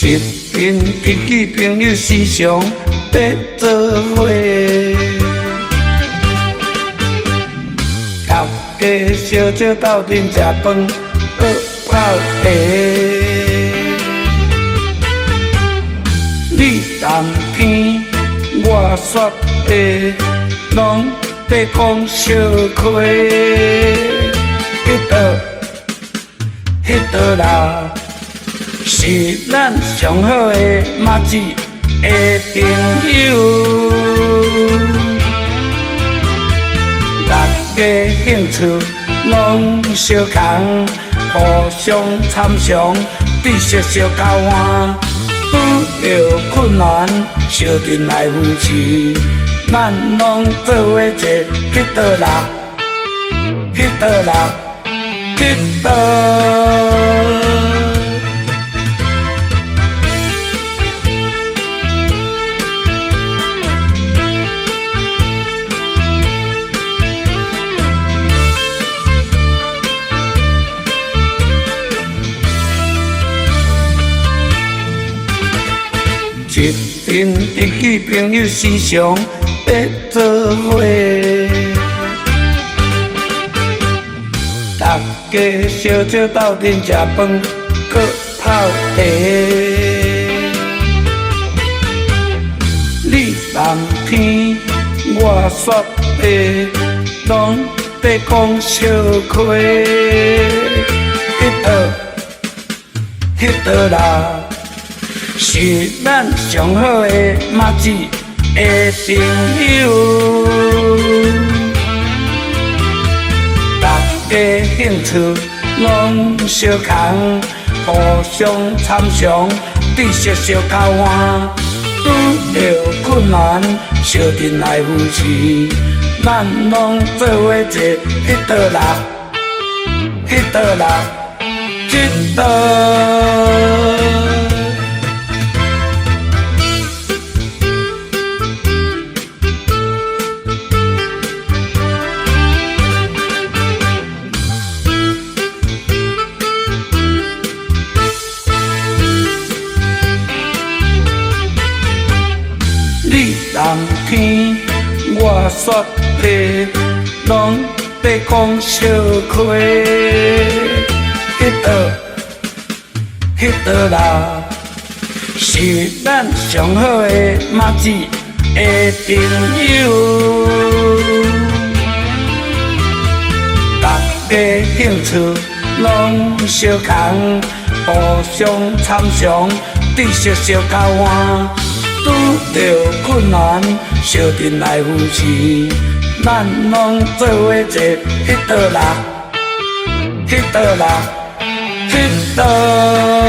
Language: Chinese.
一群知己朋友时常要做伙，大家烧酒斗阵食饭，学泡茶。你谈天，我说地，拢在讲小亏。迄道啦，是咱上好的麻子的朋友，大家兴趣拢相同，互相参详，知识相交换，遇到困难相阵来扶持，咱拢做伙坐迄道啦，迄道啦。迄道，一群知己朋友时常要做伙。大家烧酒斗阵食饭，搁泡茶。你谈天，我说地，拢在讲小亏。迄道啦，是咱上好的麻子的朋友。大家兴趣拢相同，互相参详，知识相交换，遇到困难相阵来扶持，咱拢做伙坐迄道啦，迄道啦，迄道。你谈天，我说地，拢在讲小亏。迄道啦，是咱上好的麻子的朋友。大家兴趣拢相同，互相参详，知识相交换。遇到困难，相阵来扶持，咱拢做伙坐迄道啦，迄道啦，迄道。